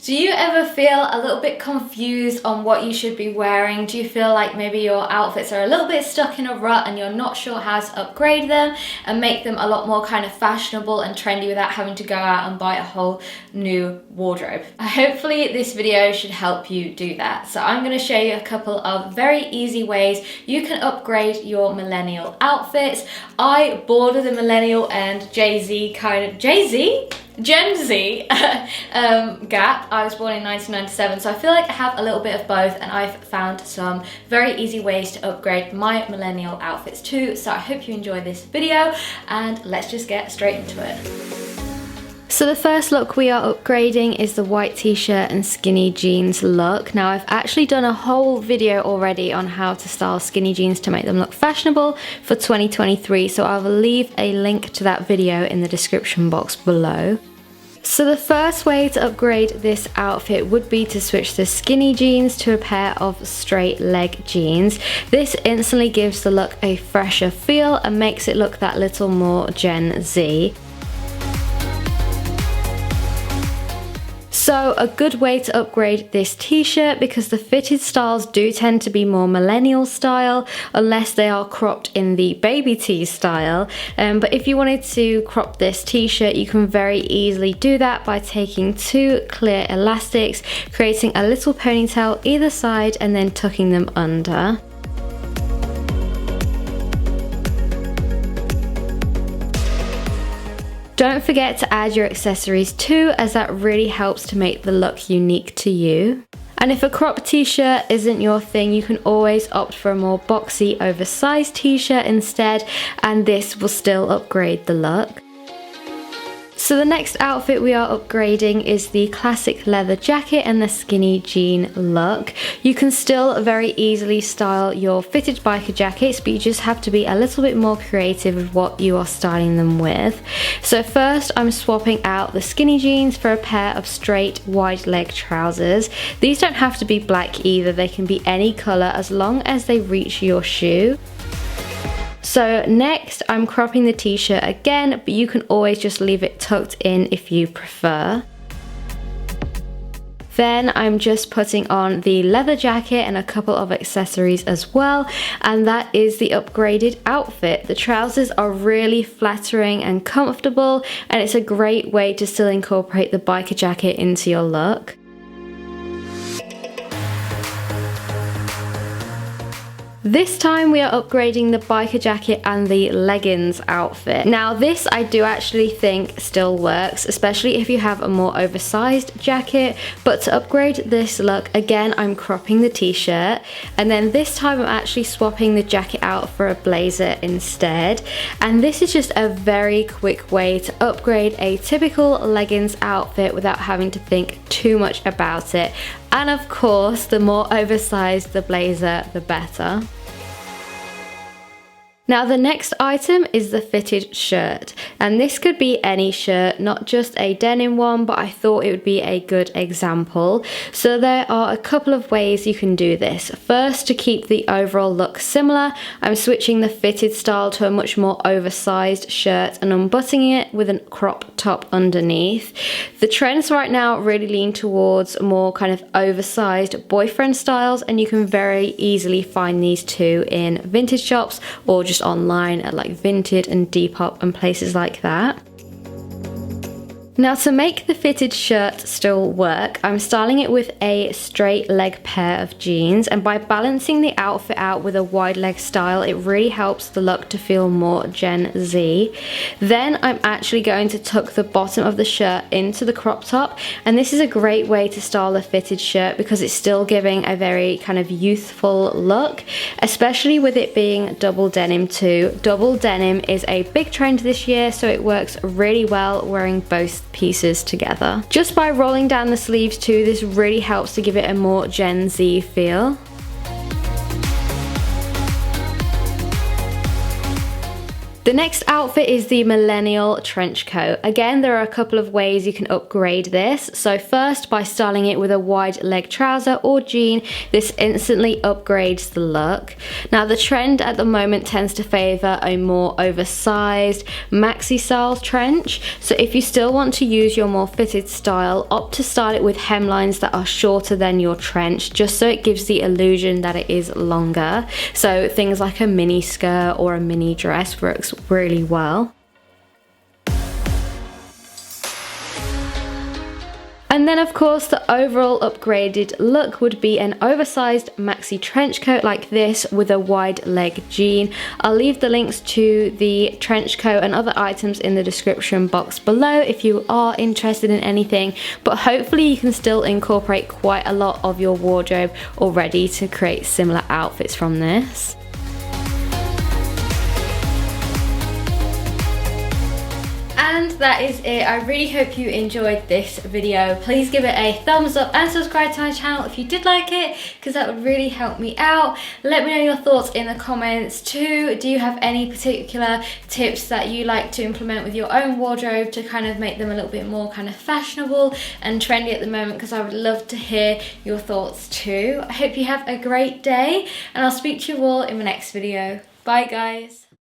Do you ever feel a little bit confused on what you should be wearing? Do you feel like maybe your outfits are a little bit stuck in a rut and you're not sure how to upgrade them and make them a lot more kind of fashionable and trendy without having to go out and buy a whole new wardrobe? Hopefully this video should help you do that. So I'm going to show you a couple of very easy ways you can upgrade your millennial outfits. I border the millennial and Gen Z gap. I was born in 1997, so I feel like I have a little bit of both, and I've found some very easy ways to upgrade my millennial outfits too. So I hope you enjoy this video, and let's just get straight into it. So the first look we are upgrading is the white t-shirt and skinny jeans look. Now I've actually done a whole video already on how to style skinny jeans to make them look fashionable for 2023, so I will leave a link to that video in the description box below. So the first way to upgrade this outfit would be to switch the skinny jeans to a pair of straight leg jeans. This instantly gives the look a fresher feel and makes it look that little more Gen Z. So a good way to upgrade this t-shirt, because the fitted styles do tend to be more millennial style unless they are cropped in the baby tee style. But if you wanted to crop this t-shirt, you can very easily do that by taking two clear elastics, creating a little ponytail either side and then tucking them under. Don't forget to add your accessories too, as that really helps to make the look unique to you. And if a crop t-shirt isn't your thing, you can always opt for a more boxy, oversized t-shirt instead, and this will still upgrade the look. So the next outfit we are upgrading is the classic leather jacket and the skinny jean look. You can still very easily style your fitted biker jackets, but you just have to be a little bit more creative with what you are styling them with. So first I'm swapping out the skinny jeans for a pair of straight wide leg trousers. These don't have to be black either, they can be any colour as long as they reach your shoe. So next I'm cropping the t-shirt again, but you can always just leave it tucked in if you prefer. Then I'm just putting on the leather jacket and a couple of accessories as well, and that is the upgraded outfit. The trousers are really flattering and comfortable, and it's a great way to still incorporate the biker jacket into your look. This time we are upgrading the biker jacket and the leggings outfit. Now this I do actually think still works, especially if you have a more oversized jacket, but to upgrade this look, again I'm cropping the t-shirt, and then this time I'm actually swapping the jacket out for a blazer instead. And this is just a very quick way to upgrade a typical leggings outfit without having to think too much about it. And of course, the more oversized the blazer, the better. Now the next item is the fitted shirt, and this could be any shirt, not just a denim one, but I thought it would be a good example. So there are a couple of ways you can do this. First, to keep the overall look similar, I'm switching the fitted style to a much more oversized shirt and unbuttoning it with a crop top underneath. The trends right now really lean towards more kind of oversized boyfriend styles, and you can very easily find these too in vintage shops or just online at like Vinted and Depop and places like that. Now to make the fitted shirt still work, I'm styling it with a straight leg pair of jeans, and by balancing the outfit out with a wide leg style, it really helps the look to feel more Gen Z. Then I'm actually going to tuck the bottom of the shirt into the crop top, and this is a great way to style the fitted shirt because it's still giving a very kind of youthful look, especially with it being double denim too. Double denim is a big trend this year, so it works really well wearing both pieces together. Just by rolling down the sleeves too, this really helps to give it a more Gen Z feel. The next outfit is the Millennial trench coat. Again, there are a couple of ways you can upgrade this. So first, by styling it with a wide leg trouser or jean, this instantly upgrades the look. Now the trend at the moment tends to favour a more oversized maxi style trench. So if you still want to use your more fitted style, opt to style it with hemlines that are shorter than your trench, just so it gives the illusion that it is longer. So things like a mini skirt or a mini dress works really well. And then of course the overall upgraded look would be an oversized maxi trench coat like this with a wide leg jean. I'll leave the links to the trench coat and other items in the description box below if you are interested in anything, but hopefully you can still incorporate quite a lot of your wardrobe already to create similar outfits from this. And that is it. I really hope you enjoyed this video. Please give it a thumbs up and subscribe to my channel if you did like it, because that would really help me out. Let me know your thoughts in the comments too. Do you have any particular tips that you like to implement with your own wardrobe to kind of make them a little bit more kind of fashionable and trendy at the moment? Because I would love to hear your thoughts too. I hope you have a great day, and I'll speak to you all in the next video. Bye guys.